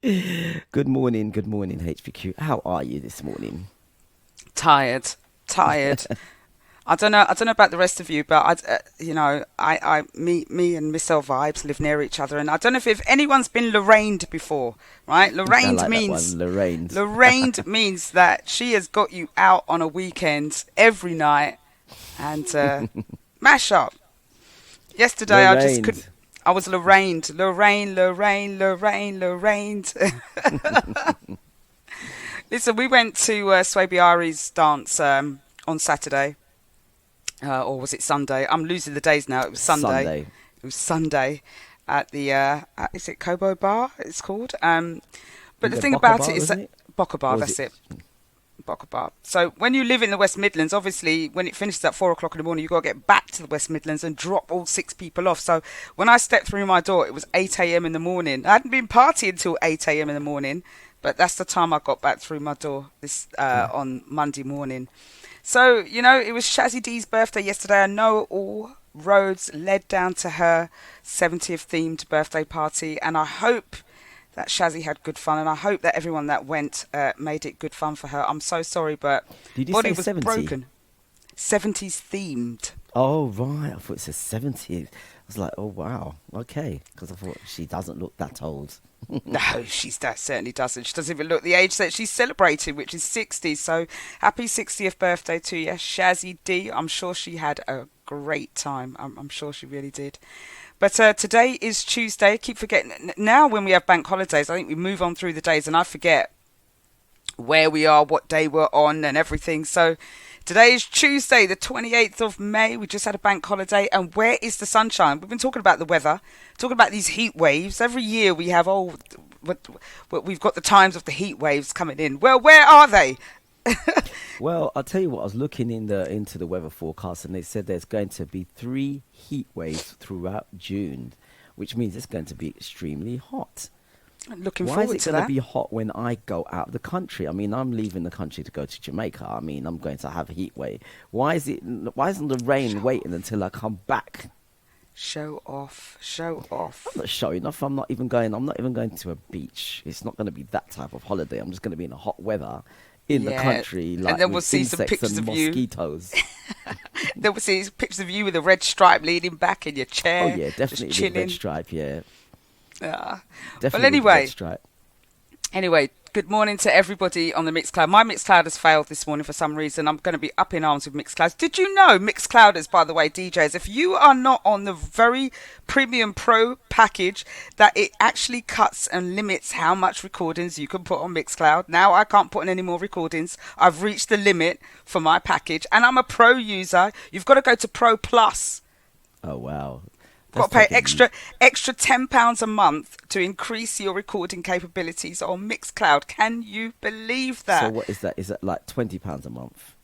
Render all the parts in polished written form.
Good morning, HPQ. How are you this morning? Tired, tired. I don't know about the rest of you, but me and Miss L Vibes live near each other, and I don't know if anyone's been Lorrained before, right? I like that one, Lorraine's. Lorrained means that she has got you out on a weekend every night and mash up. Yesterday, I just couldn't. Lorraine's. I was Lorrained, Lorrained. Listen, we went to Swabiari's dance on Saturday. Or was it Sunday? I'm losing the days now. It was Sunday. Sunday. It was Sunday at the is it Kobo Bar? It's called. But Is the it thing Boca about it Bar, is that wasn't it? Boca Bar. Or was it? That's it. Boca Bar. So when you live in the West Midlands, obviously when it finishes at 4 o'clock in the morning, you got to get back to the West Midlands and drop all six people off. So when I stepped through my door, it was 8 a.m. in the morning. I hadn't been partying till 8 a.m. in the morning, but that's the time I got back through my door this Yeah. on Monday morning. So, it was Shazzy D's birthday yesterday. I know all roads led down to her 70th themed birthday party. And I hope that Shazzy had good fun. And I hope that everyone that went made it good fun for her. I'm so sorry, but Did you body say was 70? broken. 70s themed. Oh, right. I thought it said 70. I was like, oh, wow. Okay. Because I thought she doesn't look that old. No, that certainly doesn't. She doesn't even look the age that she's celebrating, which is 60. So happy 60th birthday to you, Shazzy D. I'm sure she had a great time. I'm sure she really did. But today is Tuesday. Keep forgetting. Now when we have bank holidays, I think we move on through the days and I forget where we are, what day we're on and everything. So today is Tuesday, the 28th of May. We just had a bank holiday. And where is the sunshine? We've been talking about the weather, talking about these heat waves. Every year we have, we've got the times of the heat waves coming in. Well, where are they? Well, I'll tell you what, I was looking into the weather forecast and they said there's going to be 3 heat waves throughout June, which means it's going to be extremely hot. Looking Why is forward it to going to that. be hot when I go out of the country? I mean, I'm leaving the country to go to Jamaica. I mean, I'm going to have a heat wave. Why isn't the rain Show waiting off. until I come back? Show off. Show I'm off. not showing off. I'm not even going to a beach. It's not going to be that type of holiday. I'm just going to be in a hot weather in the Yeah. country, And like then we'll with see some insects pictures and of you. mosquitoes. Then we'll see pictures of you with a red stripe leaning back in your Oh chair, yeah, just definitely with red chilling. stripe. Yeah, Yeah. Well, definitely with red anyway, stripe. good morning to everybody on the Mixcloud. My Mixcloud has failed this morning for some reason. I'm going to be up in arms with Mixcloud. Did you know, Mixclouders, by the way, DJs, if you are not on the very premium pro package, that it actually cuts and limits how much recordings you can put on Mixcloud. Now I can't put in any more recordings. I've reached the limit for my package, and I'm a pro user. You've got to go to Pro Plus. Oh wow, that's Got to pay taking you. extra £10 a month to increase your recording capabilities on Mixcloud. Can you believe So that? what is that? Is that like £20 a month?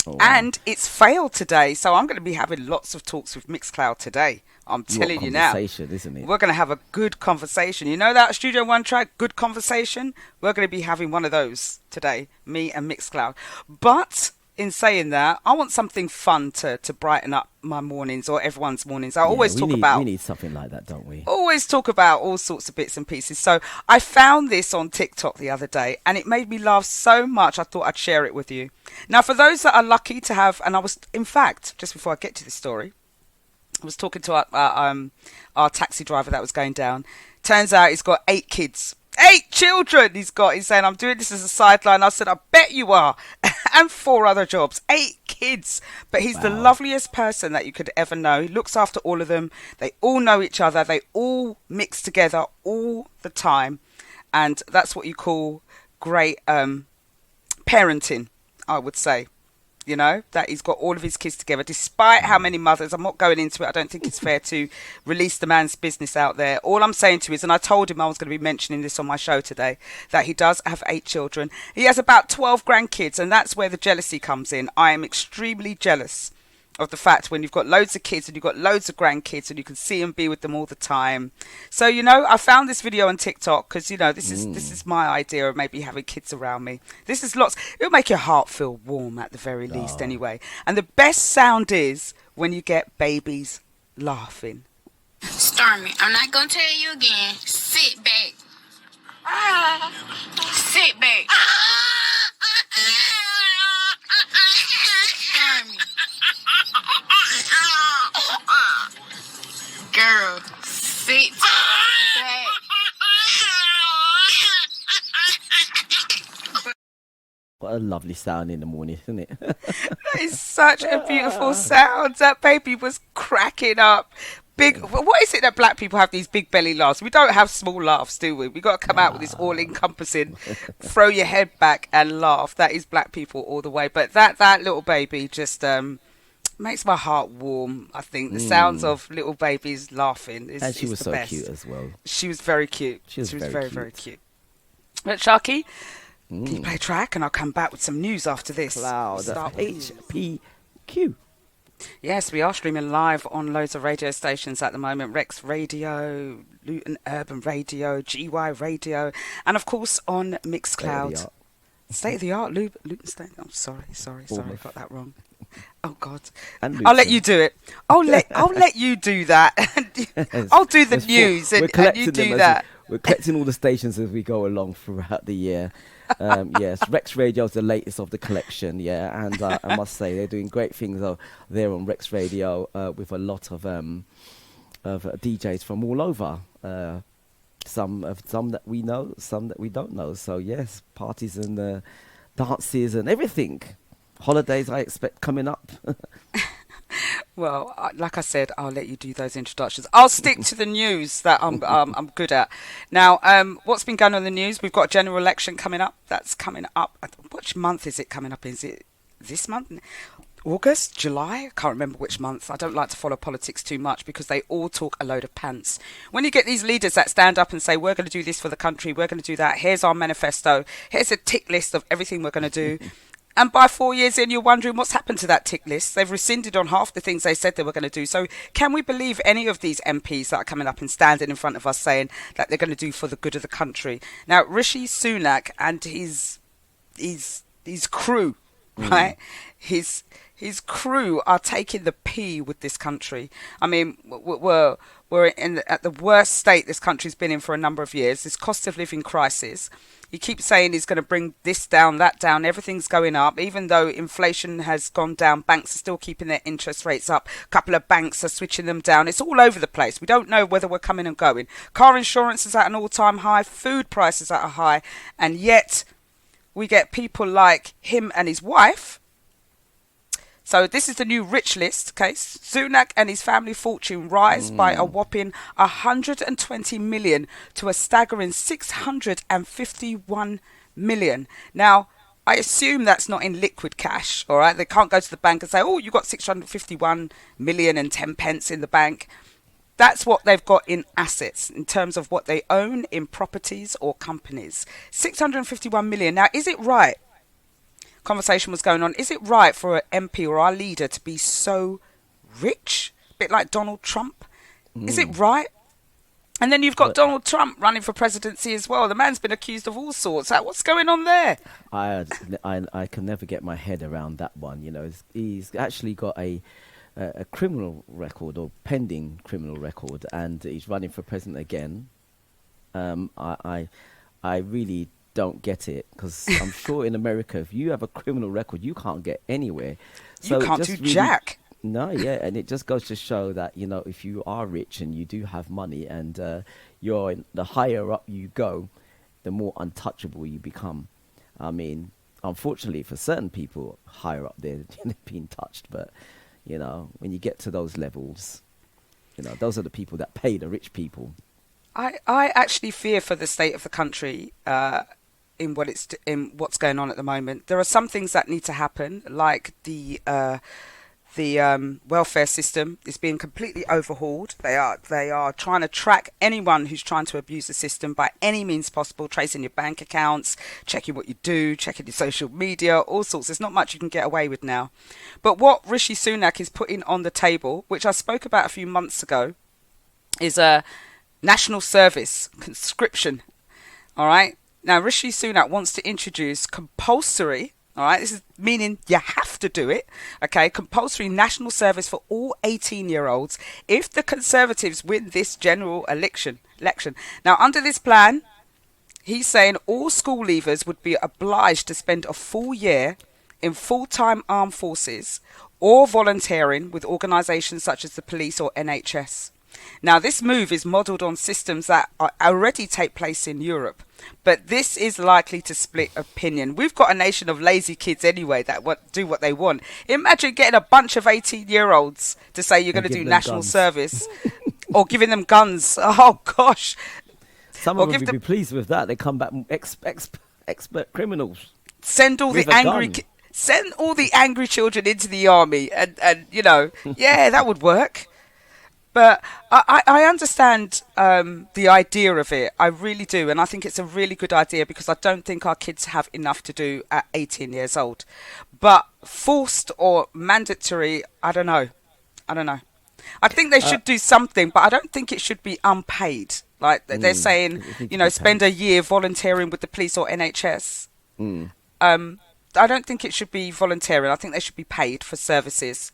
Oh wow, And it's failed today, so I'm going to be having lots of talks with Mixcloud today. I'm you want telling you now. conversation, isn't it? We're going to have a good conversation. You know that Studio One track, Good Conversation? We're going to be having one of those today, me and Mixcloud. But in saying that, I want something fun to brighten up my mornings or everyone's mornings. I Yeah, always we talk need we about need something like that, don't we? all sorts of bits and pieces. So I found this on TikTok the other day and it made me laugh so much I thought I'd share it with you. Now, for those that are lucky to have, and I was, in fact, just before I get to this story, I was talking to our taxi driver that was going down. Turns out he's got 8 kids. 8 children he's got. He's saying, I'm doing this as a sideline. I said, I bet you are. And 4 other jobs. 8 kids. But he's the Wow. loveliest person that you could ever know. He looks after all of them. They all know each other. They all mix together all the time. And that's what you call great parenting, I would say. That he's got all of his kids together, despite how Mm. many mothers. I'm not going into it. I don't think it's fair to release the man's business out there. All I'm saying to you is, and I told him I was going to be mentioning this on my show today, that he does have 8 children. He has about 12 grandkids, and that's where the jealousy comes in. I am extremely jealous of the fact when you've got loads of kids and you've got loads of grandkids and you can see and be with them all the time. So I found this video on TikTok because this is my idea of maybe having kids around me. This is lots. It'll make your heart feel warm at the very least, Oh, anyway. And the best sound is when you get babies laughing. Stormy, I'm not gonna tell you again. Sit back, Sit back. Girl, sit back. What a lovely sound in the morning, isn't it? That is such a beautiful sound. That baby was cracking up. Big. What is it that black people have these big belly laughs? We don't have small laughs, do we? We got to come out with this all-encompassing, throw your head back and laugh. That is black people all the way. But that little baby just makes my heart warm. I think the sounds of little babies laughing And she is was the so best. cute as well. She was very cute. She was very very, cute. very cute. But Sharky, can you play a track and I'll come back with some news after this? Cloud Start with news. HPQ. Yes, we are streaming live on loads of radio stations at the moment. Rex Radio, Luton Urban Radio, GY Radio, and of course on Mixcloud. State of the art, Luton State. I'm sorry, I got that wrong. Oh God, And I'll let Luton. you do it. I'll let you do that. I'll do the There's news we're and you collecting them do as that. we're collecting all the stations as we go along throughout the year. Yes, Rex Radio is the latest of the collection, yeah, and I must say they're doing great things there on Rex Radio with a lot of DJs from all over. Some that we know, some that we don't know. So yes, parties and dances and everything. Holidays I expect coming up. Well, like I said, I'll let you do those introductions. I'll stick to the news that I'm good at. Now, what's been going on in the news? We've got a general election coming up. That's coming up. Which month is it coming up? Is it this month? August? July? I can't remember which month. I don't like to follow politics too much because they all talk a load of pants. When you get these leaders that stand up and say, we're going to do this for the country, we're going to do that, here's our manifesto, here's a tick list of everything we're going to do. And by 4 years in, you're wondering what's happened to that tick list. They've rescinded on half the things they said they were going to do. So can we believe any of these MPs that are coming up and standing in front of us saying that they're going to do for the good of the country? Now, Rishi Sunak and his crew, right? His crew are taking the pee with this country. I mean, we're at the worst state this country's been in for a number of years. This cost of living crisis. He keeps saying he's going to bring this down, that down. Everything's going up. Even though inflation has gone down, banks are still keeping their interest rates up. A couple of banks are switching them down. It's all over the place. We don't know whether we're coming and going. Car insurance is at an all-time high. Food prices are at a high. And yet we get people like him and his wife. So this is the new rich list case. Sunak and his family fortune rise by a whopping 120 million to a staggering 651 million. Now, I assume that's not in liquid cash, all right? They can't go to the bank and say, oh, you got 651 million and 10 pence in the bank. That's what they've got in assets in terms of what they own in properties or companies. 651 million. Now, is it right? Conversation was going on. Is it right for an MP or our leader to be so rich? A bit like Donald Trump. Is it right? And then you've got Donald Trump running for presidency as well. The man's been accused of all sorts. What's going on there? I can never get my head around that one. You know, he's actually got a criminal record or pending criminal record, and he's running for president again. I really don't get it, because I'm sure in America, if you have a criminal record, you can't get anywhere. So you can't do really, jack. No, yeah, and it just goes to show that, you know, if you are rich and you do have money and the higher up you go, the more untouchable you become. I mean, unfortunately for certain people higher up there, they've been touched, but, you know, when you get to those levels, you know, those are the people that pay the rich people. I actually fear for the state of the country in what's going on at the moment. There are some things that need to happen, like the welfare system is being completely overhauled. They are trying to track anyone who's trying to abuse the system by any means possible, tracing your bank accounts, checking what you do, checking your social media, all sorts. There's not much you can get away with now. But what Rishi Sunak is putting on the table, which I spoke about a few months ago, is a national service conscription. All right. Now, Rishi Sunak wants to introduce compulsory, all right, this is meaning you have to do it, okay, compulsory national service for all 18-year-olds if the Conservatives win this general election. Now, under this plan, He's saying all school leavers would be obliged to spend a full year in full-time armed forces or volunteering with organisations such as the police or NHS. Now, this move is modelled on systems that already take place in Europe, but this is likely to split opinion. We've got a nation of lazy kids anyway that do what they want. Imagine getting a bunch of 18-year-olds to say you're going to do national service or giving them guns. Oh, gosh. Some of them would be pleased with that. They come back expert criminals. Send all the angry children into the army and you know, yeah, that would work. But I understand the idea of it. I really do. And I think it's a really good idea because I don't think our kids have enough to do at 18 years old. But forced or mandatory, I don't know. I think they should do something, but I don't think it should be unpaid. Like they're saying, you know, spend a year volunteering with the police or NHS. I don't think it should be volunteering. I think they should be paid for services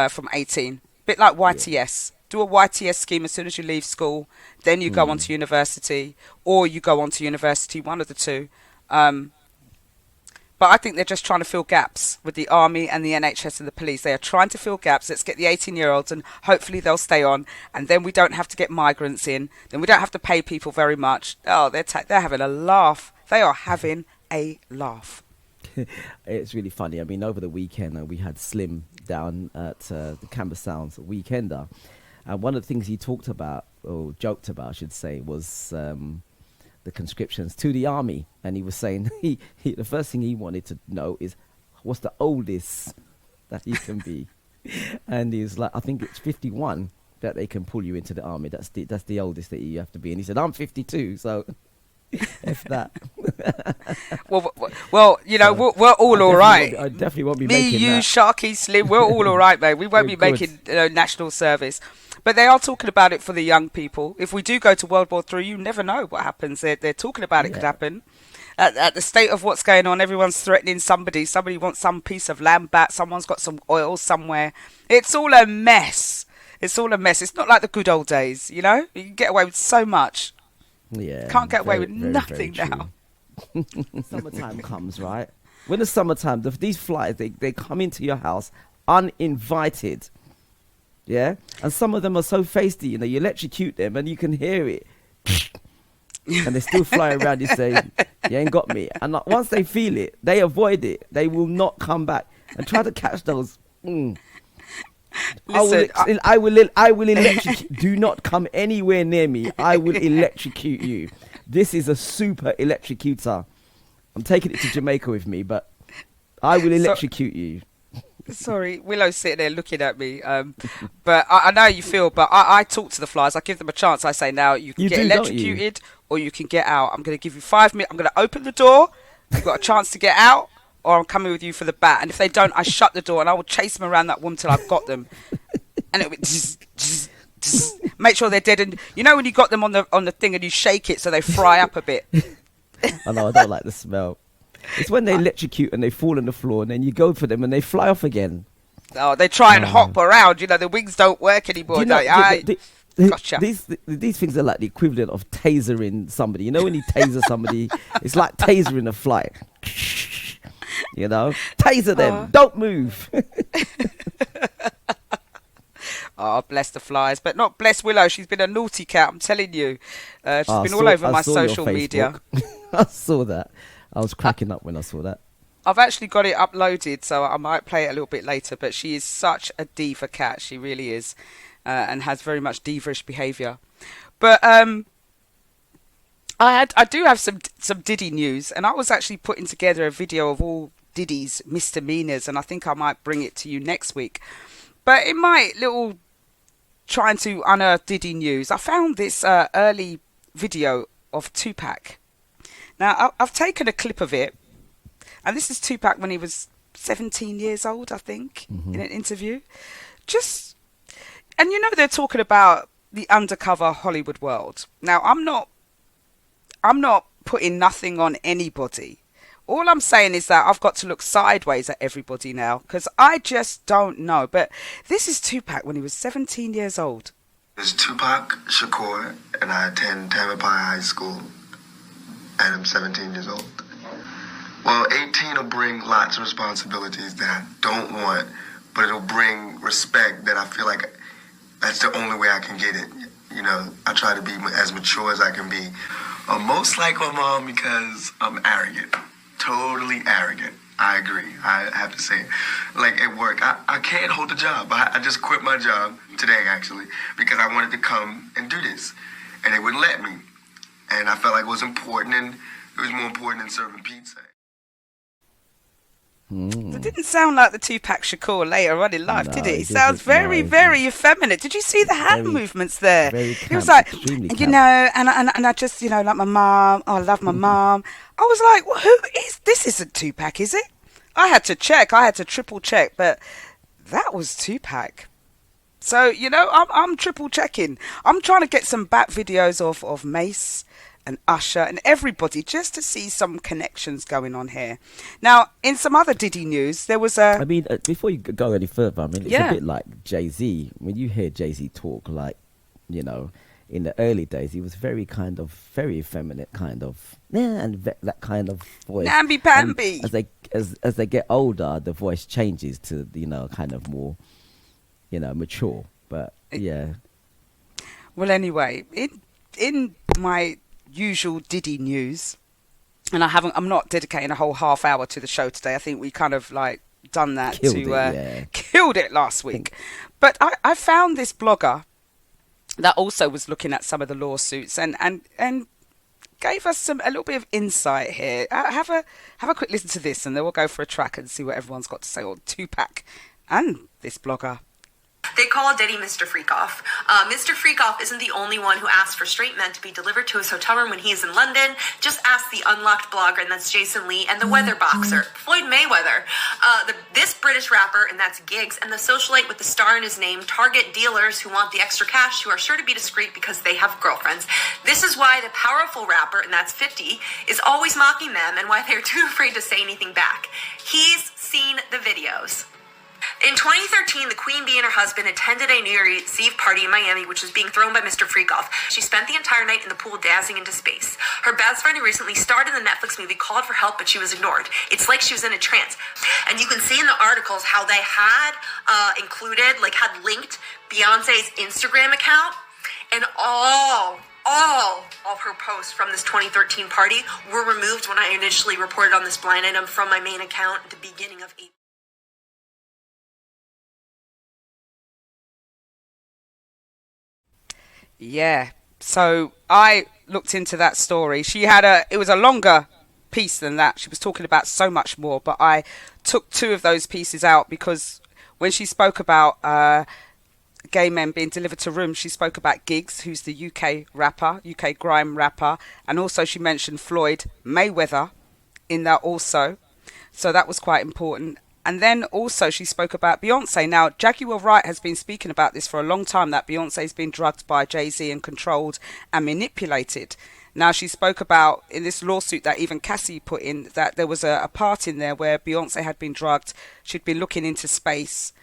from 18. Bit like YTS. Do a YTS scheme as soon as you leave school. Then you go on to university, or you go on to university, one of the two. But I think they're just trying to fill gaps with the army and the NHS and the police. They are trying to fill gaps. Let's get the 18-year-olds and hopefully they'll stay on. And then we don't have to get migrants in. Then we don't have to pay people very much. Oh, they're having a laugh. They are having a laugh. It's really funny. I mean, over the weekend, we had Slim down at the Canberra Sounds Weekender. And one of the things he talked about, or joked about, I should say, was the conscriptions to the army. And he was saying the first thing he wanted to know is what's the oldest that he can be. And he was like, I think it's 51 that they can pull you into the army. That's the oldest that you have to be. And he said, I'm 52, so F that. well, you know, so we're all right. I definitely won't be Me, making you, that. Sharky, Slim, we're all right, mate. We won't be making national service. But they are talking about it for the young people. If we do go to World War III, you never know what happens. They're talking about it could happen. At the state of what's going on, everyone's threatening somebody. Somebody wants some piece of land back. Someone's got some oil somewhere. It's all a mess. It's not like the good old days, you know? You can get away with so much. Yeah. Can't get away with nothing now. Summertime comes, right? When the summertime, these flies, they come into your house uninvited. Yeah? And some of them are so feisty, you know, you electrocute them and you can hear it. And they still fly around you saying, you ain't got me. And once they feel it, they avoid it. They will not come back. And try to catch those. Listen, I will electrocute. Do not come anywhere near me. I will electrocute you. This is a super electrocutor. I'm taking it to Jamaica with me, but I will electrocute you. Sorry, Willow's sitting there looking at me. But I know how you feel, but I talk to the flies. I give them a chance. I say, now, you can get electrocuted or you can get out. I'm going to give you 5 minutes. I'm going to open the door. You've got a chance to get out, or I'm coming with you for the bat. And if they don't, I shut the door and I will chase them around that room till I've got them. And it'll be make sure they're dead. And you know when you got them on the thing and you shake it so they fry up a bit? I know, I don't like the smell. It's when they electrocute and they fall on the floor and then you go for them and they fly off again. Oh, they try and hop around. You know, the wings don't work anymore. Gotcha. These things are like the equivalent of tasering somebody. You know when you taser somebody, it's like tasering a fly. You know, taser them. Don't move. Oh, bless the flies, but not bless Willow. She's been a naughty cat, I'm telling you. She's been all over my social media. I saw that. I was cracking up when I saw that. I've actually got it uploaded, so I might play it a little bit later, but she is such a diva cat. She really is, and has very much diva-ish behaviour. But I do have some Diddy news, and I was actually putting together a video of all Diddy's misdemeanors, and I think I might bring it to you next week. But in my little trying to unearth Diddy news, I found this early video of Tupac. Now, I've taken a clip of it, and this is Tupac when he was 17 years old, I think, in an interview. And you know they're talking about the undercover Hollywood world. Now, I'm not putting nothing on anybody. All I'm saying is that I've got to look sideways at everybody now, because I just don't know. But this is Tupac when he was 17 years old. It's Tupac Shakur, and I attend Tampapai High School. and I'm 17 years old. Well, 18 will bring lots of responsibilities that I don't want, but it'll bring respect that I feel like that's the only way I can get it. You know, I try to be as mature as I can be. I'm most like my mom because I'm arrogant, totally arrogant. I agree. I have to say, like at work, I can't hold a job. I just quit my job today, actually, because I wanted to come and do this, and they wouldn't let me. And I felt like it was important, and it was more important than serving pizza. It didn't sound like the Tupac Shakur later on in life, No, did it? it It sounds didn't. very, No, it very effeminate. Did you see the hand Very- movements there? very He was camp, like, extremely you camp. know, and I just, you know, like my mom. Oh, I love my mom. I was like, well, who is this? Isn't Tupac, is it? I had to check. I had to triple check, but that was Tupac. So you know, I'm triple checking. I'm trying to get some back videos of Mace and Usher and everybody just to see some connections going on here. Now, in some other Diddy news, there was a. I mean, before you go any further, I mean, it's Yeah. a bit like Jay-Z. When you hear Jay-Z talk, like, you know, in the early days, he was very effeminate, kind of, yeah, and that kind of voice. Namby-pamby. And as they get older, the voice changes to, you know, kind of more, you know, mature. But yeah, Well, anyway, in my usual Diddy news, and I'm not dedicating a whole half hour to the show today. I think we kind of like done that killed it last week. But I found this blogger that also was looking at some of the lawsuits and gave us a little bit of insight here. Have a quick listen to this, and then we'll go for a track and see what everyone's got to say on Tupac and this blogger. They call Diddy Mr. Freakoff. Mr. Freakoff isn't the only one who asked for straight men to be delivered to his hotel room when he is in London. Just ask the Unlocked blogger, and that's Jason Lee, and the weather boxer, Floyd Mayweather. This British rapper, and that's Giggs, and the socialite with the star in his name target dealers who want the extra cash, who are sure to be discreet because they have girlfriends. This is why the powerful rapper, and that's 50, is always mocking them, and why they're too afraid to say anything back. He's seen the videos. In 2013, the Queen Bee and her husband attended a New Year's Eve party in Miami, which was being thrown by Mr. Freakoff. She spent the entire night in the pool dancing into space. Her best friend who recently starred in the Netflix movie called for help, but she was ignored. It's like she was in a trance. And you can see in the articles how they had had linked Beyonce's Instagram account, and all of her posts from this 2013 party were removed when I initially reported on this blind item from my main account at the beginning of April. Yeah. So I looked into that story. It was a longer piece than that. She was talking about so much more, but I took two of those pieces out because when she spoke about gay men being delivered to rooms, she spoke about Giggs, who's the UK grime rapper, and also she mentioned Floyd Mayweather in that also. So that was quite important. And then also she spoke about Beyonce. Now, Jaguar Wright has been speaking about this for a long time, that Beyonce's been drugged by Jay-Z and controlled and manipulated. Now, she spoke about in this lawsuit that even Cassie put in, that there was a part in there where Beyonce had been drugged. She'd been looking into space,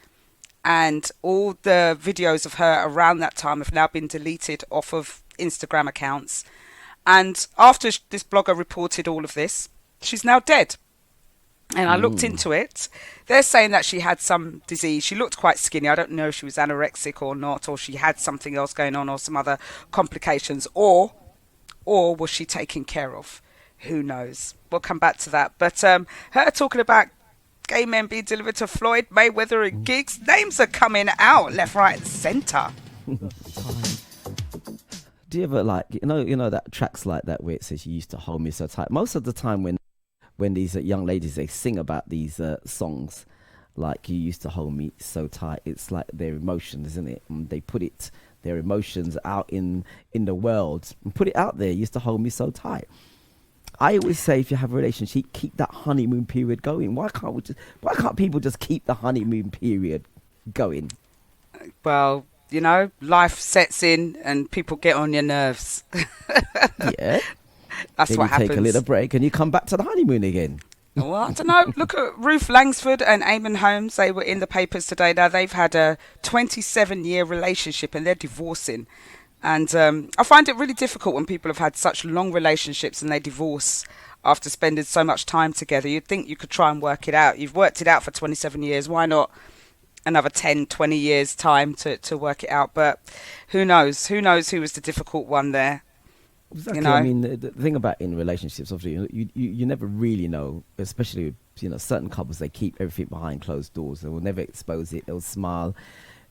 and all the videos of her around that time have now been deleted off of Instagram accounts. And after this blogger reported all of this, she's now dead. And I looked into it. They're saying that she had some disease. She looked quite skinny. I don't know if she was anorexic or not, or she had something else going on, or some other complications, or was she taken care of? Who knows? We'll come back to that. But her talking about gay men being delivered to Floyd Mayweather and Giggs, names are coming out left, right, and centre. do you ever like you know that tracks like that where it says "You used to hold me so tight"? Most of the time when these young ladies, they sing about these songs, like "You used to hold me so tight," it's like their emotions, isn't it? And they put their emotions out in the world and put it out there. "You used to hold me so tight." I always say, if you have a relationship, keep that honeymoon period going. Why can't people just keep the honeymoon period going? Well, life sets in and people get on your nerves. Yeah. That's then what you happens. take a little break and you come back to the honeymoon again. Well, I don't know. Look at Ruth Langsford and Eamon Holmes. They were in the papers today. Now, they've had a 27-year relationship and they're divorcing. And I find it really difficult when people have had such long relationships and they divorce after spending so much time together. You'd think you could try and work it out. You've worked it out for 27 years. Why not another 10, 20 years time to work it out? But who knows? Who knows who was the difficult one there? Exactly. You know? I mean, the thing about in relationships, obviously, you never really know, especially with, certain couples, they keep everything behind closed doors. They will never expose it. They'll smile,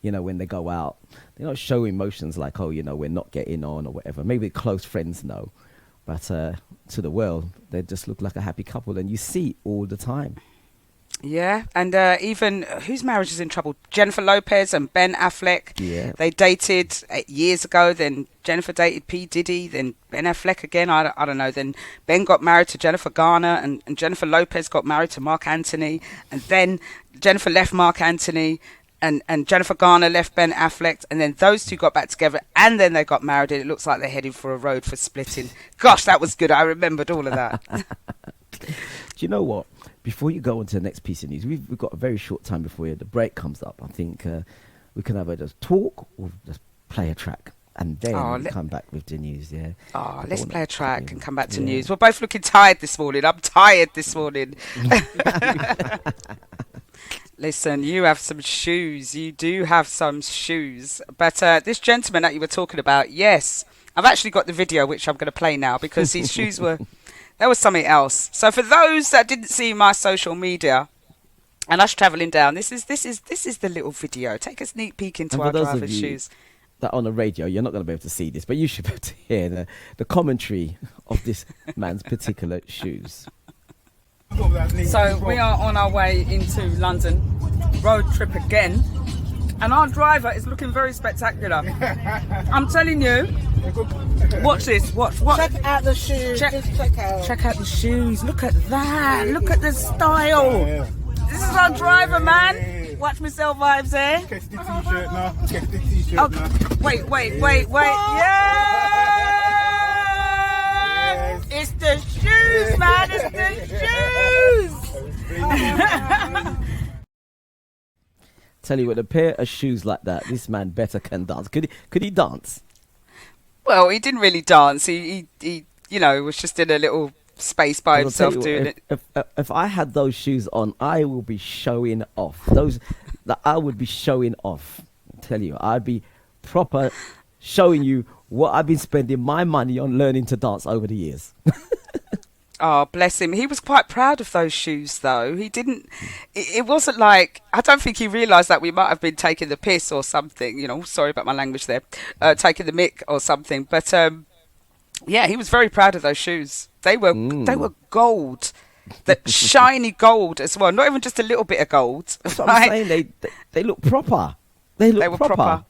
when they go out. They don't show emotions like, oh, we're not getting on or whatever. Maybe close friends know. But to the world, they just look like a happy couple, and you see it all the time. Yeah, and even whose marriage is in trouble? Jennifer Lopez and Ben Affleck. Yeah. They dated years ago. Then Jennifer dated P. Diddy. Then Ben Affleck again. I don't know. Then Ben got married to Jennifer Garner, and Jennifer Lopez got married to Mark Anthony. And then Jennifer left Mark Anthony, and Jennifer Garner left Ben Affleck. And then those two got back together, and then they got married. And it looks like they're heading for a road for splitting. Gosh, that was good. I remembered all of that. Do you know what? Before you go on to the next piece of news, we've got a very short time before the break comes up. I think we can either just talk or just play a track, and then come back with the news. Yeah. Oh, let's play a track and come back to news. We're both looking tired this morning. I'm tired this morning. Listen, you have some shoes. You do have some shoes. But this gentleman that you were talking about, yes, I've actually got the video, which I'm going to play now, because these shoes were... There was something else. So for those that didn't see my social media and us travelling down, this is the little video. Take a sneak peek into our driver's shoes. That on the radio, you're not going to be able to see this, but you should be able to hear the commentary of this man's particular shoes. So we are on our way into London, road trip again, and our driver is looking very spectacular. I'm telling you. Watch this. Watch. Check out the shoes. Check out the shoes. Look at that. Look at the style. This is our driver, man. Watch myself vibes here. Catch the t-shirt now. Catch the t-shirt now. Wait. Yes! It's the shoes, man. It's the shoes. Tell you, with a pair of shoes like that, this man better can dance. Could he dance? Well, he didn't really dance. He was just in a little space by himself doing it. If I had those shoes on, I will be showing off. I would be showing off. I tell you, I'd be proper showing you what I've been spending my money on learning to dance over the years. Oh, bless him. He was quite proud of those shoes, though. He didn't... It wasn't like... I don't think he realised that we might have been taking the piss or something. Sorry about my language there. Taking the mick or something. But, yeah, he was very proud of those shoes. They were gold. That shiny gold as well. Not even just a little bit of gold. That's what I'm saying. They look proper. They were proper.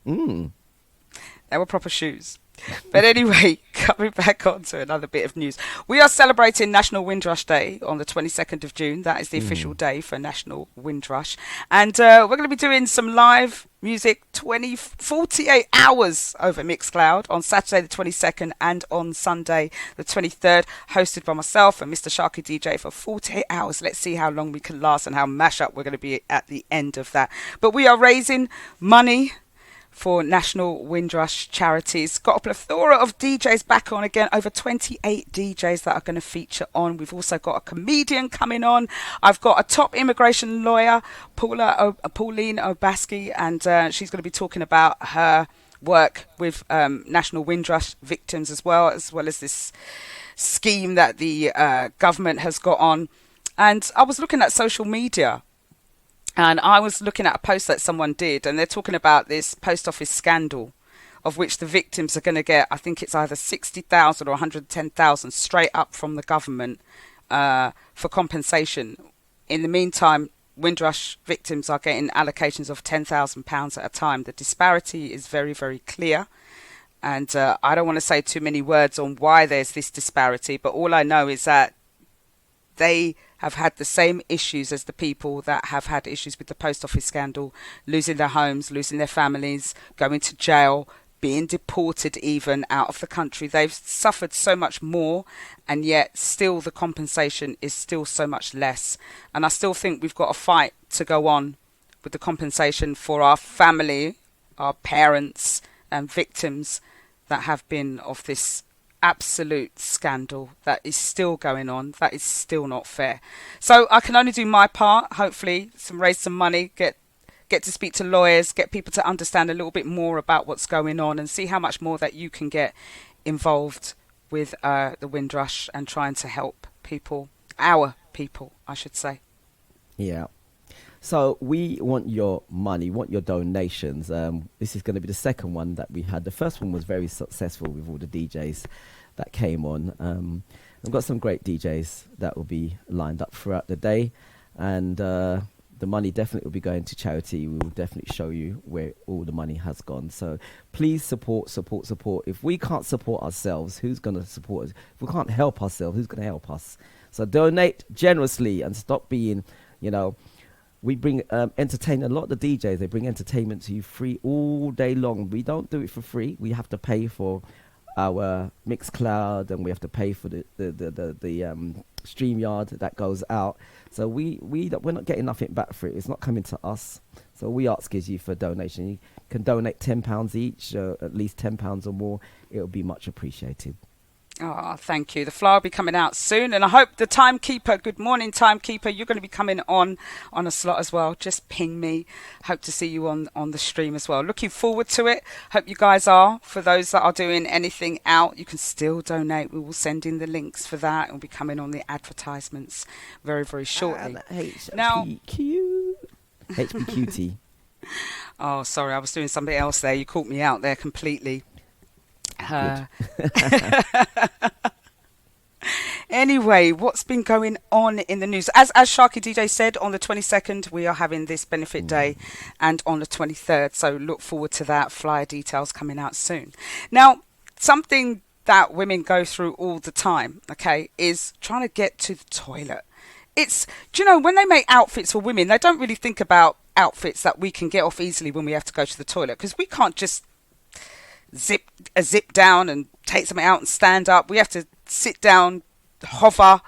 They were proper shoes. But anyway, coming back on to another bit of news. We are celebrating National Windrush Day on the 22nd of June. That is the official day for National Windrush. And we're going to be doing some live music 48 hours over Mixcloud on Saturday the 22nd and on Sunday the 23rd, hosted by myself and Mr. SharkyDJ for 48 hours. Let's see how long we can last and how mashup we're going to be at the end of that. But we are raising money for National Windrush charities. Got a plethora of DJs back on again, over 28 DJs that are going to feature on. We've also got a comedian coming on. I've got a top immigration lawyer, Pauline Obaski, and she's going to be talking about her work with National Windrush victims as well as this scheme that the government has got on. And I was looking at social media, and I was looking at a post that someone did, and they're talking about this post office scandal of which the victims are going to get, I think it's either 60,000 or 110,000 straight up from the government for compensation. In the meantime, Windrush victims are getting allocations of £10,000 at a time. The disparity is very, very clear. And I don't want to say too many words on why there's this disparity, but all I know is that they have had the same issues as the people that have had issues with the post office scandal, losing their homes, losing their families, going to jail, being deported even out of the country. They've suffered so much more, and yet still the compensation is still so much less. And I still think we've got a fight to go on with the compensation for our family, our parents, victims that have been of this absolute scandal that is still going on, that is still not fair. So I can only do my part, hopefully raise some money, get to speak to lawyers, get people to understand a little bit more about what's going on, and see how much more that you can get involved with the Windrush and trying to help people, our people, I should say. Yeah. So we want your money, want your donations. This is going to be the second one that we had. The first one was very successful with all the DJs that came on. We've got some great DJs that will be lined up throughout the day, and the money definitely will be going to charity. We will definitely show you where all the money has gone. So please support. If we can't support ourselves, who's going to support us? If we can't help ourselves, who's going to help us? So donate generously and stop being, we bring entertainment. A lot of the DJs, they bring entertainment to you free all day long. We don't do it for free. We have to pay for our Mixcloud, and we have to pay for the StreamYard that goes out. So we're not getting nothing back for it. It's not coming to us. So we ask you for donation. You can donate £10 each, at least £10 or more. It'll be much appreciated. Oh, thank you. The flyer will be coming out soon, and I hope the timekeeper, good morning timekeeper, you're going to be coming on a slot as well. Just ping me. Hope to see you on the stream as well. Looking forward to it. Hope you guys are. For those that are doing anything out, you can still donate. We will send in the links for that. It will be coming on the advertisements very, very shortly. HPQ. HPQT. Oh, sorry, I was doing something else there. You caught me out there completely. Anyway, what's been going on in the news? As SharkyDJ said, on the 22nd we are having this benefit day, and on the 23rd, so look forward to that. Flyer details coming out soon. Now, something that women go through all the time, okay, is trying to get to the toilet. It's, when they make outfits for women, they don't really think about outfits that we can get off easily when we have to go to the toilet, because we can't just zip down and take something out and stand up. We have to sit down, hover,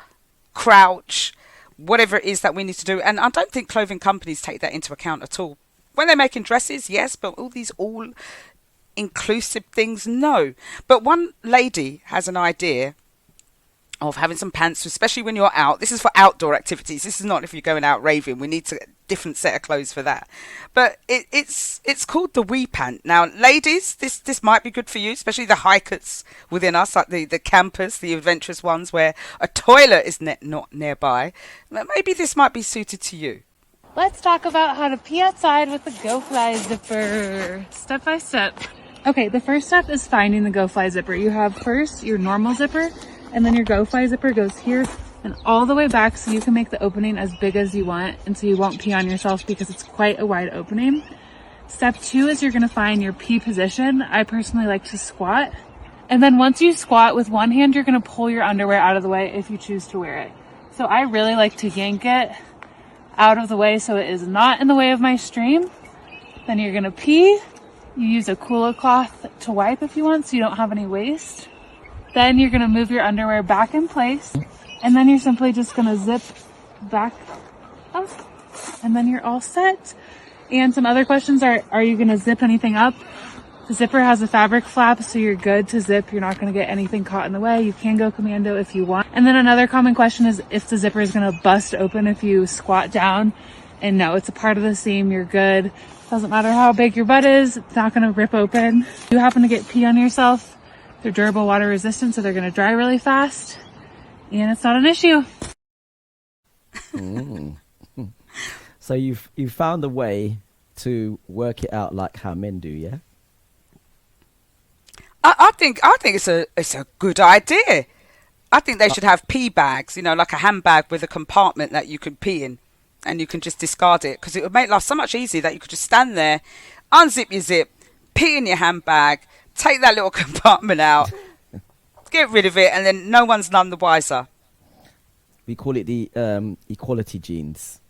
crouch, whatever it is that we need to do. And I don't think clothing companies take that into account at all. When they're making dresses, yes, but all these all-inclusive things, no. But one lady has an idea of having some pants, especially when you're out. This is for outdoor activities. This is not if you're going out raving. We need a different set of clothes for that. But it's called the wee pant. Now, ladies, this might be good for you, especially the hikers within us, like the campers, the adventurous ones where a toilet is not nearby. Maybe this might be suited to you. Let's talk about how to pee outside with the GoFly zipper, step by step. Okay, the first step is finding the GoFly zipper. You have first your normal zipper, and then your GoFly zipper goes here and all the way back, so you can make the opening as big as you want, and so you won't pee on yourself because it's quite a wide opening. Step 2 is you're going to find your pee position. I personally like to squat. And then once you squat, with one hand, you're going to pull your underwear out of the way if you choose to wear it. So I really like to yank it out of the way so it is not in the way of my stream. Then you're going to pee. You use a cooler cloth to wipe if you want, so you don't have any waste. Then you're going to move your underwear back in place, and then you're simply just going to zip back up, and then you're all set. And some other questions are you going to zip anything up? The zipper has a fabric flap, so you're good to zip. You're not going to get anything caught in the way. You can go commando if you want. And then another common question is if the zipper is going to bust open if you squat down. And no, it's a part of the seam. You're good. Doesn't matter how big your butt is. It's not going to rip open. If you happen to get pee on yourself, they're durable, water resistant, so they're going to dry really fast, and it's not an issue. So you've found a way to work it out like how men do, yeah? I think it's a good idea. I think they should have pee bags, like a handbag with a compartment that you can pee in, and you can just discard it, because it would make life so much easier that you could just stand there, unzip your zip, pee in your handbag, take that little compartment out, get rid of it, and then no one's none the wiser. We call it the equality genes.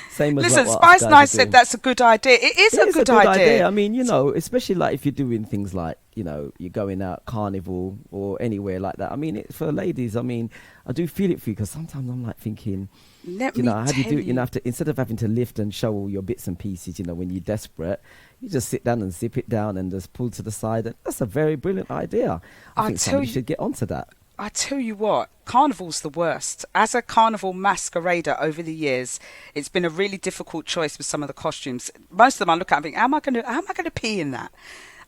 Same as Listen, what Spice us guys Nice are said doing. that's a good idea. It is a good idea. I mean, especially like if you're doing things like, you're going out carnival or anywhere like that. I mean, for ladies, I mean, I do feel it for you because sometimes I'm like thinking, how do you do it? Have to, instead of having to lift and show all your bits and pieces, when you're desperate, you just sit down and zip it down and just pull to the side. And that's a very brilliant idea. I think somebody should get onto that. I tell you what, carnival's the worst. As a carnival masquerader over the years, it's been a really difficult choice with some of the costumes. Most of them I look at and think, how am I going to pee in that?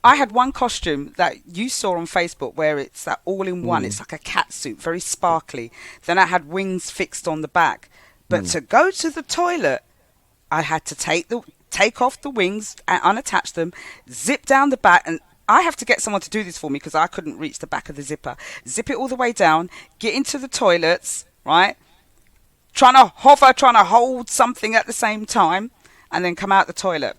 I had one costume that you saw on Facebook where it's that all-in-one. It's like a cat suit, very sparkly. Then I had wings fixed on the back. But to go to the toilet, I had to take off the wings and unattach them, zip down the back, and I have to get someone to do this for me because I couldn't reach the back of the zipper. Zip it all the way down, get into the toilets, right? Trying to hold something at the same time, and then come out the toilet.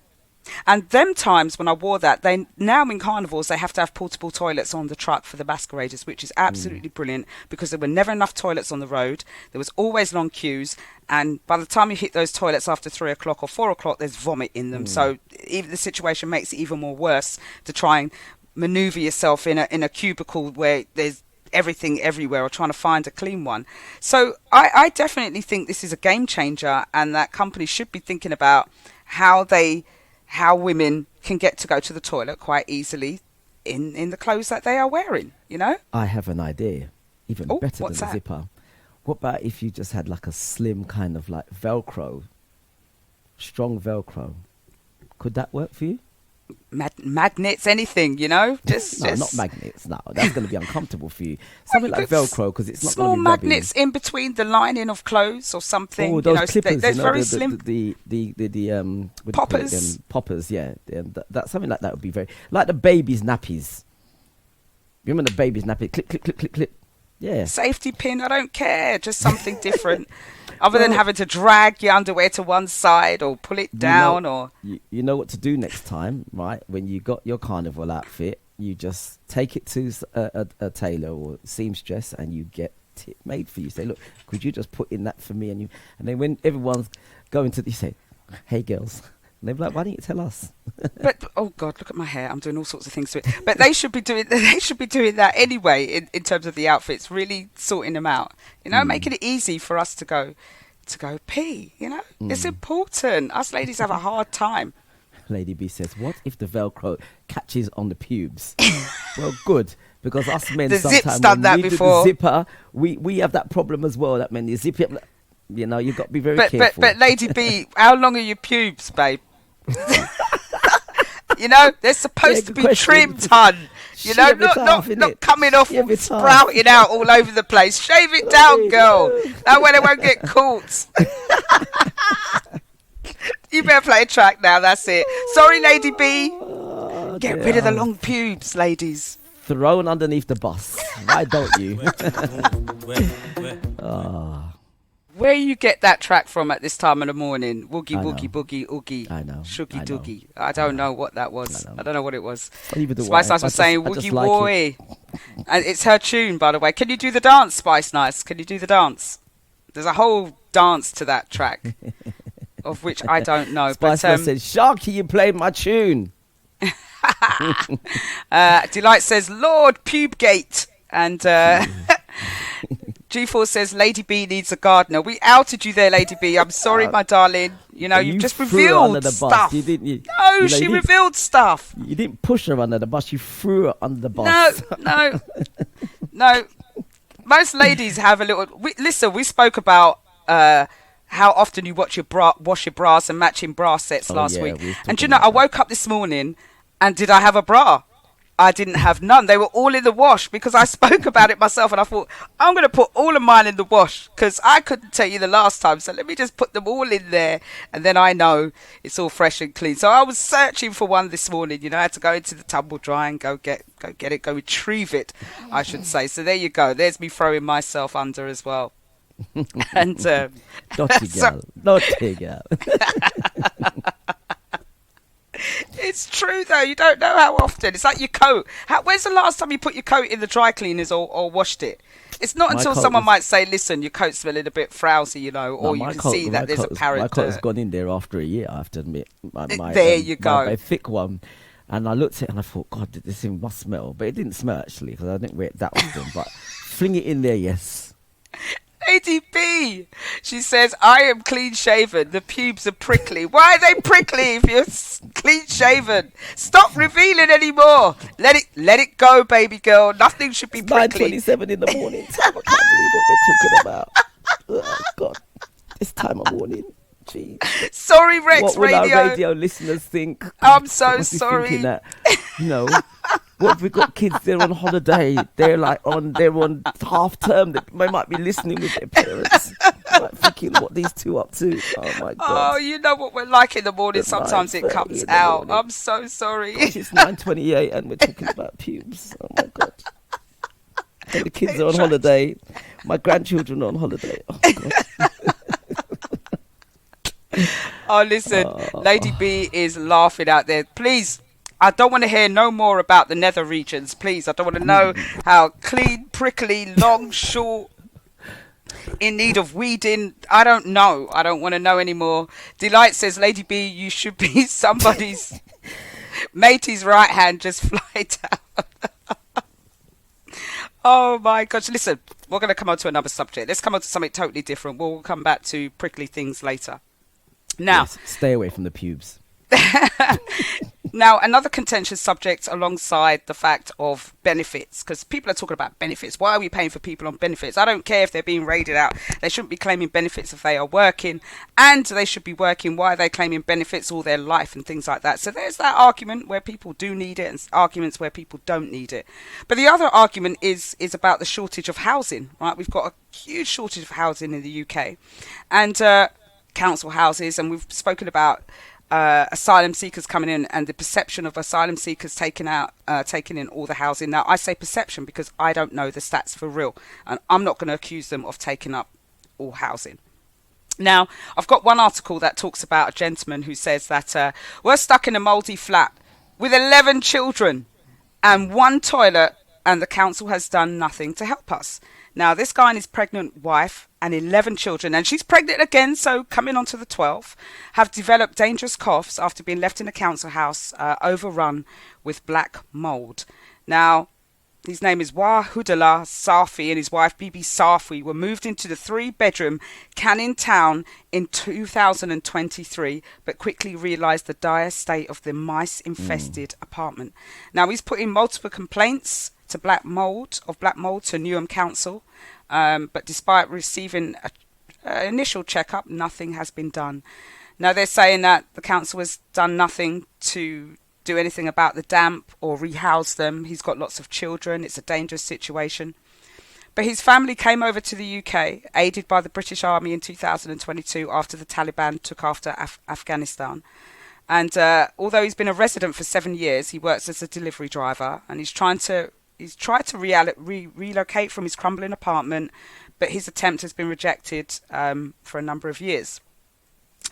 And them times when I wore that, now in carnivals, they have to have portable toilets on the truck for the masqueraders, which is absolutely brilliant because there were never enough toilets on the road. There was always long queues. And by the time you hit those toilets after 3 o'clock or 4 o'clock, there's vomit in them. So even the situation makes it even more worse to try and maneuver yourself in a cubicle where there's everything everywhere or trying to find a clean one. So I definitely think this is a game changer and that companies should be thinking about how women can get to go to the toilet quite easily in the clothes that they are wearing, I have an idea, even better than a zipper. What about if you just had like a slim kind of like Velcro, strong Velcro? Could that work for you? Magnets, anything, Just not magnets. No, that's going to be uncomfortable for you. Something like Velcro because it's not small going to be magnets in between the lining of clothes or something. Oh, those clippers, there's very slim poppers. Poppers, yeah. That something like that would be very like the baby's nappies. You remember the baby's nappy? Clip, clip, clip, clip, clip. Yeah. Safety pin. I don't care. Just something different. Other than having to drag your underwear to one side or pull it down you know what to do next time, right? When you got your carnival outfit, you just take it to a tailor or seamstress and you get it made for you. Say, look, could you just put in that for me? And then when everyone's going to, you say, hey girls. And they're like, why didn't you tell us? But oh God, look at my hair. I'm doing all sorts of things to it. But they should be doing that anyway in terms of the outfits, really sorting them out. Making it easy for us to go pee. It's important. Us ladies have a hard time. Lady B says, what if the Velcro catches on the pubes? Well, good, because us men the sometimes zip's done that before. The zipper, we have that problem as well. That means you zip it. You've got to be very careful. But Lady B, how long are your pubes, babe? They're supposed to be trimmed, hun. Not coming off and sprouting out all over the place. Shave it down, girl. That way they won't get caught. You better play a track now, that's it. Sorry, Lady B. Get rid of the long pubes, ladies. Thrown underneath the bus. Why don't you? Where you get that track from at this time of the morning? Woogie, woogie, boogie, oogie. I know. Shoogie, doogie. I don't know what that was. I don't know what it was. Spice Nice was saying woogie boy. And it's her tune, by the way. Can you do the dance, Spice Nice? Can you do the dance? There's a whole dance to that track, of which I don't know. Spice Nice says, Sharky, you played my tune. Delight says, Lord Pubegate. And G4 says, Lady B needs a gardener. We outed you there, Lady B. I'm sorry, my darling. You just revealed stuff. She revealed stuff. You didn't push her under the bus. You threw her under the bus. No. Most ladies have a little... we spoke about how often you wash your bras and matching bra sets last week. And I woke up this morning and did I have a bra? I didn't have none. They were all in the wash because I spoke about it myself and I thought, I'm going to put all of mine in the wash because I couldn't tell you the last time. So let me just put them all in there and then I know it's all fresh and clean. So I was searching for one this morning. I had to go into the tumble dry and go get it, go retrieve it, I should say. So there you go. There's me throwing myself under as well. And naughty girl. It's true though. You don't know how often. It's like your coat. When's the last time you put your coat in the dry cleaners or washed it? It's not until someone might say, "Listen, your coat's smelling a bit frowsy," or you can see that there's apparent. My coat has gone in there after a year. I have to admit. There you go. My thick one And I looked at it and I thought, God, this thing must smell. But it didn't smell, actually, because I didn't wear it that often. But fling it in there, yes. Lady B, she says, I am clean shaven. The pubes are prickly. Why are they prickly if you're clean shaven? Stop revealing anymore. Let it go, baby girl. Nothing should be prickly. 9:27 in the morning. I can't believe what we're talking about. Oh, God. This time of morning. Jeez. Sorry, Rex What will Radio. our radio listeners think? I'm so They must be sorry. thinking that, what have we got kids? They're on holiday. They're on half term. They might be listening with their parents, like thinking what these two up to. Oh my God! Oh, you know what we're like in the morning. It's Sometimes it 9:30 comes in the out. morning. I'm so sorry. Gosh, it's 9:28 and we're talking about pubes. Oh my God! And the kids are on holiday. My grandchildren are on holiday. Oh God! Oh, listen, Lady B is laughing out there. Please, I don't want to hear no more about the nether regions. Please, I don't want to know how clean, prickly, long, short, in need of weeding. I don't know. I don't want to know anymore. Delight says, Lady B, you should be somebody's matey's right hand. Just fly down. Oh my gosh. Listen, we're going to come on to another subject. Let's come on to something totally different. We'll come back to prickly things later. Now, Yes, stay away from the pubes. Now, another contentious subject alongside the fact of benefits, because people are talking about benefits. Why are we paying for people on benefits? I don't care if they're being raided out. They shouldn't be claiming benefits if they are working, and they should be working. Why are they claiming benefits all their life and things like that? So there's that argument where people do need it and arguments where people don't need it. But the other argument is about the shortage of housing, right? We've got a huge shortage of housing in the UK, and council houses, and we've spoken about asylum seekers coming in and the perception of asylum seekers taking in all the housing. Now, I say perception because I don't know the stats for real, and I'm not going to accuse them of taking up all housing. Now, I've got one article that talks about a gentleman who says that we're stuck in a mouldy flat with 11 children and one toilet, and the council has done nothing to help us. Now, this guy and his pregnant wife and 11 children, and she's pregnant again, so coming on to the 12th, have developed dangerous coughs after being left in a council house overrun with black mould. Now, his name is Wahudullah Safi, and his wife Bibi Safi were moved into the 3-bedroom Canning Town in 2023, but quickly realised the dire state of the mice-infested apartment. Now, he's put in multiple complaints to black mould to Newham Council, but despite receiving an initial checkup, nothing has been done. Now, they're saying that the council has done nothing to do anything about the damp or rehouse them. He's got lots of children. It's a dangerous situation. But his family came over to the UK, aided by the British Army in 2022 after the Taliban took after Afghanistan. And although he's been a resident for 7 years, he works as a delivery driver, and he's tried to relocate from his crumbling apartment, but his attempt has been rejected for a number of years.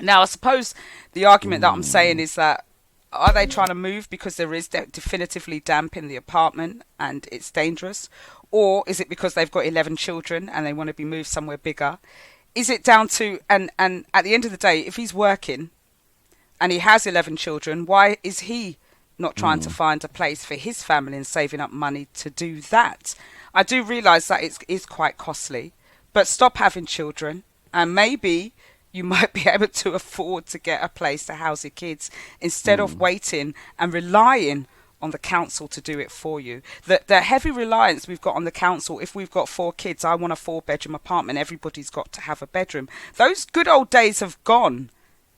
Now, I suppose the argument that I'm saying is that, are they trying to move because there is definitively damp in the apartment and it's dangerous? Or is it because they've got 11 children and they want to be moved somewhere bigger? Is it down to, and at the end of the day, if he's working and he has 11 children, why is he not trying to find a place for his family and saving up money to do that? I do realise that it is quite costly, but stop having children and maybe you might be able to afford to get a place to house your kids instead of waiting and relying on the council to do it for you. The heavy reliance we've got on the council, if we've got 4 kids, I want a 4-bedroom apartment, everybody's got to have a bedroom. Those good old days have gone.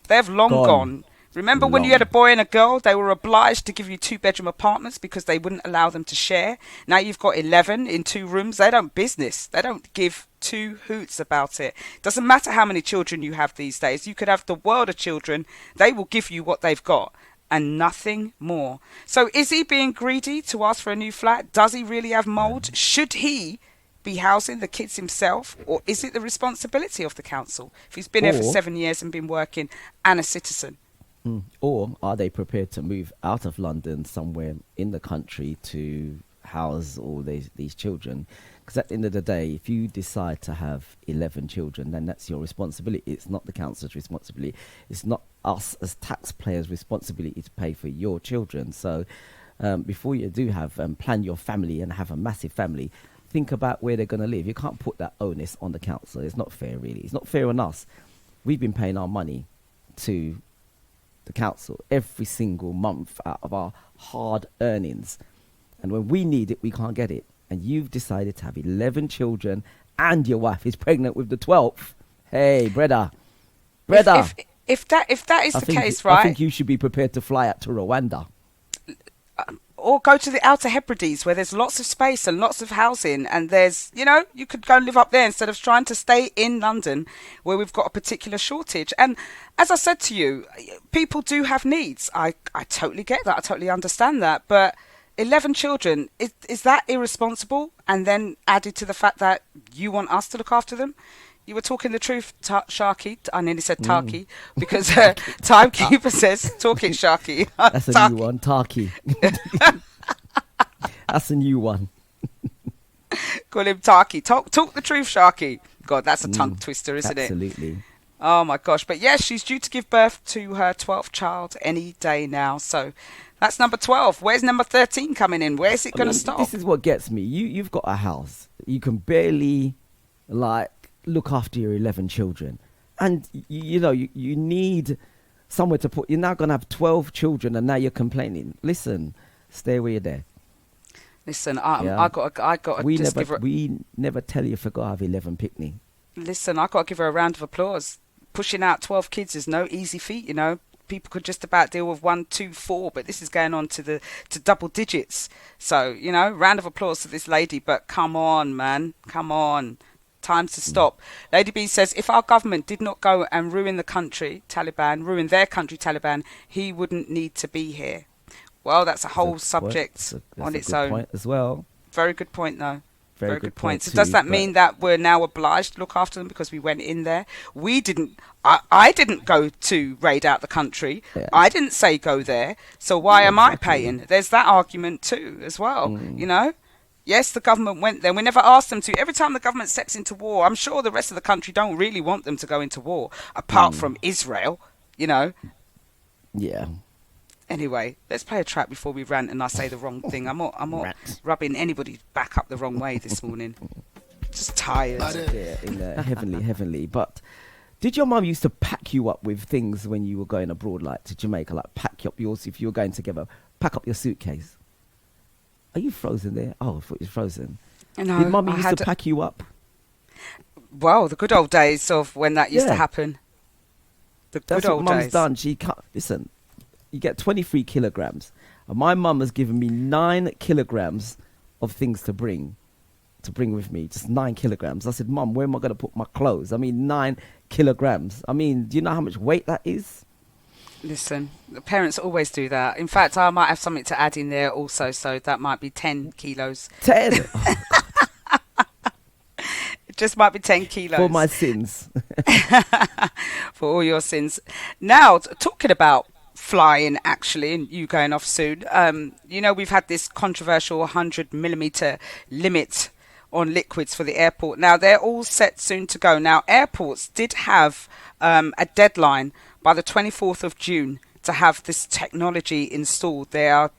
They've long gone. Remember when you had a boy and a girl, they were obliged to give you 2-bedroom apartments because they wouldn't allow them to share. Now you've got 11 in 2 rooms. They don't business. They don't give 2 hoots about it. Doesn't matter how many children you have these days. You could have the world of children. They will give you what they've got and nothing more. So is he being greedy to ask for a new flat? Does he really have mould? Should he be housing the kids himself, or is it the responsibility of the council if he's been here for 7 years and been working and a citizen? Or are they prepared to move out of London somewhere in the country to house all these children. Because at the end of the day, if you decide to have 11 children, then that's your responsibility. It's not the council's responsibility. It's not us as taxpayers' responsibility to pay for your children. So before you do have plan your family and have a massive family, think about where they're going to live. You can't put that onus on the council. It's not fair, really. It's not fair on us. We've been paying our money to the council every single month out of our hard earnings. And when we need it, we can't get it. And you've decided to have 11 children and your wife is pregnant with the 12th. Hey, brother. If that is the case, right? I think you should be prepared to fly out to Rwanda. Or go to the Outer Hebrides where there's lots of space and lots of housing, and there's, you could go and live up there instead of trying to stay in London where we've got a particular shortage. And as I said to you, people do have needs. I totally get that. I totally understand that. But 11 children, is that irresponsible? And then added to the fact that you want us to look after them? You were talking the truth, Sharky. I nearly said Tarky, because Timekeeper says, talking Sharky. That's a new one, Tarky. That's a new one. Call him Tarky. Talk the truth, Sharky. God, that's a tongue twister, isn't it? Absolutely. Oh, my gosh. But yes, she's due to give birth to her 12th child any day now. So that's number 12. Where's number 13 coming in? Where's it going to stop? This is what gets me. You've got a house. You can barely, look after your 11 children. And, you need somewhere to put. You're now going to have 12 children and now you're complaining. Listen, stay where you're there. Listen, I got we never tell you if you're going to have 11 picnic. Listen, I got to give her a round of applause. Pushing out 12 kids is no easy feat, People could just about deal with 1, 2, 4, but this is going on to double digits. So, round of applause to this lady. But come on, man. Come on. Time to stop. Lady B says, if our government did not go and ruin their country, Taliban, he wouldn't need to be here. Well, that's a whole subject on its own. Point as well. Very good point, though. Very good point. So too, does that mean that we're now obliged to look after them because we went in there? We didn't. I didn't go to raid out the country. Yeah. I didn't say go there. So why am I paying? There's that argument too, as well. Yes, the government went there. We never asked them to. Every time the government steps into war, I'm sure the rest of the country don't really want them to go into war, apart from Israel. Yeah. Anyway, let's play a track before we rant and I say the wrong thing. I'm not rubbing anybody's back up the wrong way this morning. Just tired. Yeah, heavenly. But did your mum used to pack you up with things when you were going abroad, like to Jamaica, pack up yours if you were going together, pack up your suitcase? Are you frozen there? Oh, I thought you were frozen. No, did mummy used to pack you up? Well, the good old days of when that used to happen. That's what mum's done. She can't listen. You get 23 kilograms. And my mum has given me 9 kilograms of things to bring with me. Just 9 kilograms. I said, Mum, where am I going to put my clothes? 9 kilograms. Do you know how much weight that is? Listen, the parents always do that. In fact, I might have something to add in there also. So that might be 10 kilos. 10? It just might be 10 kilos. For my sins. For all your sins. Now, talking about flying, actually, and you going off soon, we've had this controversial 100 millimeter limit on liquids for the airport. Now they're all set soon to go. Now airports did have a deadline by the 24th of June to have this technology installed. They are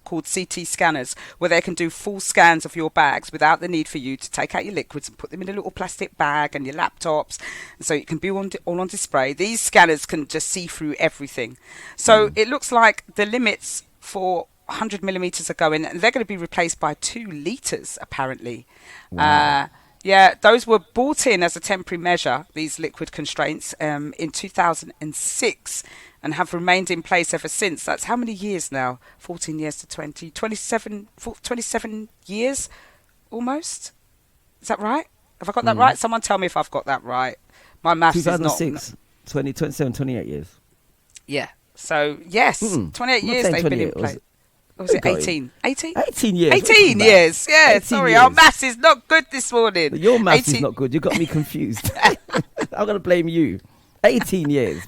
called CT scanners, where they can do full scans of your bags without the need for you to take out your liquids and put them in a little plastic bag and your laptops, and so it can be all on display. These scanners can just see through everything. So it looks like the limits for 100 millimeters are going, and they're going to be replaced by 2 liters apparently. Wow. Those were brought in as a temporary measure, these liquid constraints, in 2006, and have remained in place ever since. That's how many years now? 14 years to 27 years almost. Is that right? Have I got that right? Someone tell me if I've got that right. My maths is not... 2006, 27, 28 years. Yeah. So, yes, 28 years they've been in place. Or was it 18? 18? 18 years. 18 years. Yeah, 18 sorry, years. our maths is not good this morning. Your maths is not good. You got me confused. I'm going to blame you. 18 years.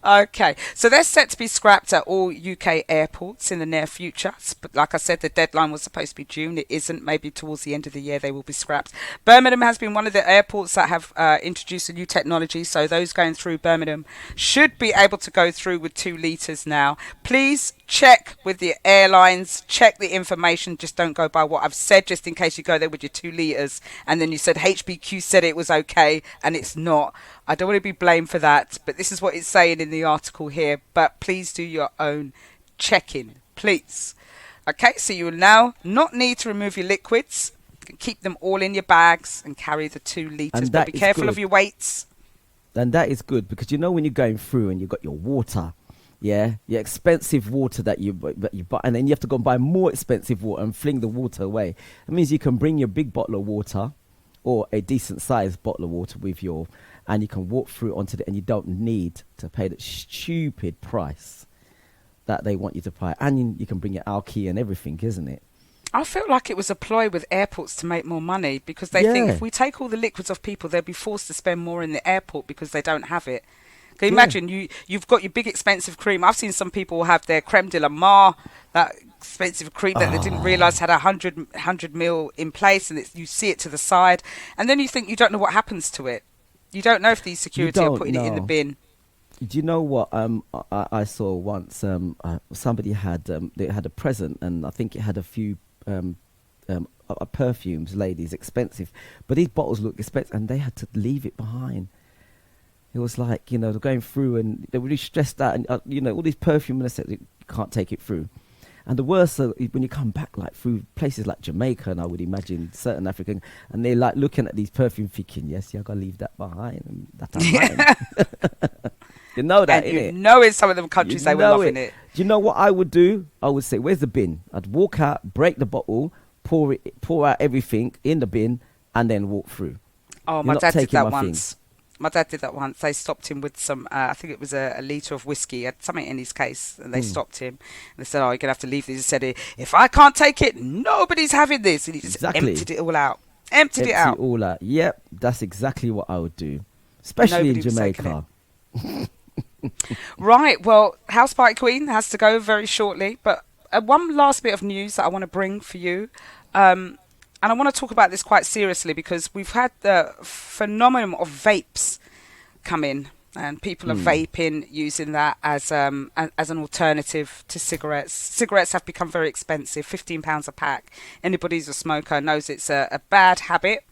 Okay, so they're set to be scrapped at all UK airports in the near future. But like I said, the deadline was supposed to be June. It isn't. Maybe towards the end of the year they will be scrapped. Birmingham has been one of the airports that have introduced a new technology. So those going through Birmingham should be able to go through with 2 litres now. Please check with the airlines. Check the information. Just don't go by what I've said, just in case you go there with your 2 litres and then you said HPQ said it was okay and it's not. I don't want to be blamed for that, but this is what it's saying in the article here. But please do your own checking, please. Okay, so you will now not need to remove your liquids. You can keep them all in your bags and carry the 2 litres. But be careful of your weights. And that is good, because you know when you're going through and you've got your water, yeah, your expensive water that you buy, and then you have to go and buy more expensive water and fling the water away. That means you can bring your big bottle of water or a decent sized bottle of water with your, and you can walk through onto the, and you don't need to pay that stupid price that they want you to pay. And you can bring your alky and everything, isn't it? I feel like it was a ploy with airports to make more money, because they think if we take all the liquids off people, they'll be forced to spend more in the airport because they don't have it. Can you imagine? You've got your big expensive cream. I've seen some people have their creme de la mar, that expensive cream that they didn't realise had 100 mil in place, and you see it to the side, and then you think you don't know what happens to it. You don't know if these security are putting it in the bin. Do you know what I saw once? Somebody had they had a present, and I think it had a few perfumes, ladies, expensive, but these bottles look expensive, and they had to leave it behind. It was like, you know, they're going through and they're really stressed out, and you know, all these perfume, and they said you can't take it through. And the worst is when you come back, like through places like Jamaica, and I would imagine certain African, and they're like looking at these perfume, thinking, yes, I gotta leave that behind, and that's mine. You know that, and innit? You know, in some of them countries they were loving it. Do you know what I would do? I would say, where's the bin? I'd walk out, break the bottle, pour out everything in the bin, and then walk through. Oh, my dad did that once. My dad did that once. They stopped him with some, I think it was a litre of whiskey. He had something in his case, and they stopped him. And they said, oh, you're going to have to leave this. He said, if I can't take it, nobody's having this. And he just emptied it all out. Emptied it out. All out. Yep, that's exactly what I would do, especially in Jamaica. Right, well, House Party Queen has to go very shortly. But one last bit of news that I want to bring for you. And I want to talk about this quite seriously, because we've had the phenomenon of vapes come in, and people are vaping, using that as an alternative to cigarettes. Cigarettes have become very expensive, £15 a pack. Anybody who's a smoker knows it's a bad habit,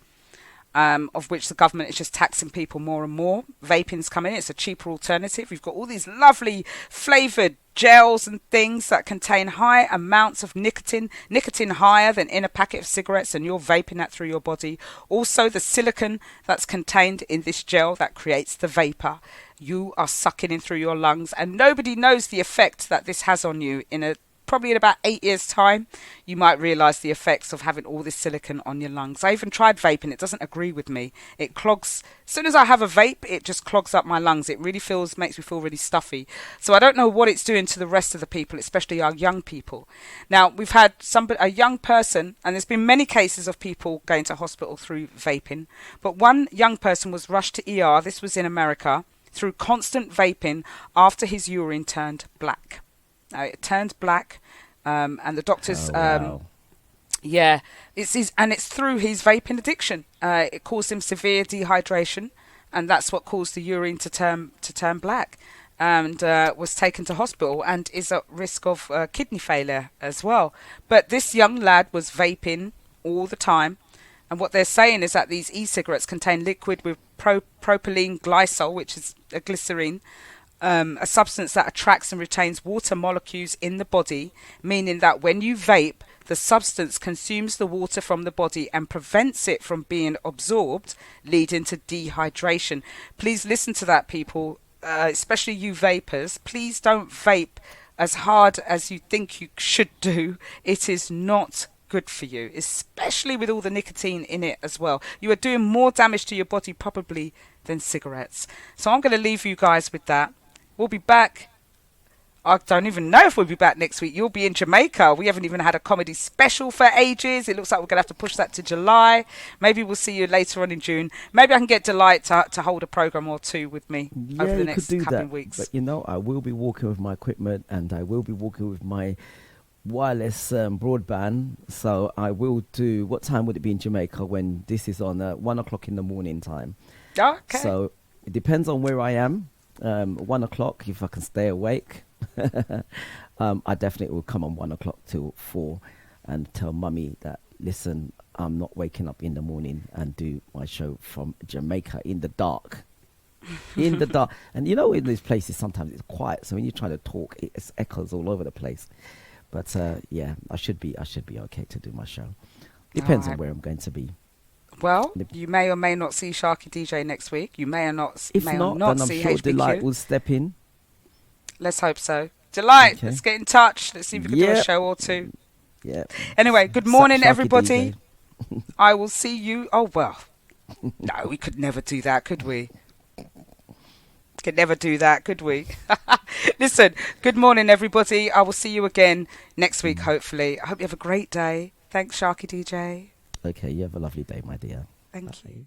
of which the government is just taxing people more and more. Vaping's come in, it's a cheaper alternative. We've got all these lovely flavoured gels and things that contain high amounts of nicotine higher than in a packet of cigarettes, and you're vaping that through your body. Also, the silicone that's contained in this gel that creates the vapour, you are sucking in through your lungs, and nobody knows the effect that this has on you. Probably in about 8 years' time, you might realise the effects of having all this silicone on your lungs. I even tried vaping. It doesn't agree with me. It clogs. As soon as I have a vape, it just clogs up my lungs. It really makes me feel really stuffy. So I don't know what it's doing to the rest of the people, especially our young people. Now, we've had a young person, and there's been many cases of people going to hospital through vaping. But one young person was rushed to ER. This was in America, through constant vaping after his urine turned black. It turned black, and the doctors, it's through his vaping addiction. It caused him severe dehydration, and that's what caused the urine to turn black, and was taken to hospital and is at risk of kidney failure as well. But this young lad was vaping all the time, and what they're saying is that these e-cigarettes contain liquid with propylene glycol, which is a glycerine, a substance that attracts and retains water molecules in the body, meaning that when you vape, the substance consumes the water from the body and prevents it from being absorbed, leading to dehydration. Please listen to that, people, especially you vapors. Please don't vape as hard as you think you should do. It is not good for you, especially with all the nicotine in it as well. You are doing more damage to your body probably than cigarettes. So I'm going to leave you guys with that. We'll be back I don't even know if we'll be back next week. You'll be in Jamaica. We haven't even had a comedy special for ages. It looks like we're going to have to push that to July. Maybe we'll see you later on in June. Maybe I can get Delight to hold a program or two with me over the next couple of weeks. But, I will be walking with my equipment, and I will be walking with my wireless broadband. So I will do... What time would it be in Jamaica when this is on 1 o'clock in the morning time? Okay. So it depends on where I am. 1 o'clock, if I can stay awake. I definitely will come on 1 o'clock till 4 and tell mummy that, listen, I'm not waking up in the morning and do my show from Jamaica in the dark. In the dark. And in these places sometimes it's quiet, so when you try to talk it echoes all over the place. But I should be okay to do my show. Depends on where I'm going to be. Well, you may or may not see Sharky DJ next week. You may or not if may not, or not then I'm see sure HPQ. Delight will step in. Let's hope so. Delight, Okay. let's get in touch. Let's see if we can do a show or two. Yeah. Anyway, good morning, Sharky everybody. DJ. I will see you. Oh, well. No, we could never do that, could we? Could never do that, could we? Listen, good morning, everybody. I will see you again next week, hopefully. I hope you have a great day. Thanks, Sharky DJ. Okay, you have a lovely day, my dear. Thank you.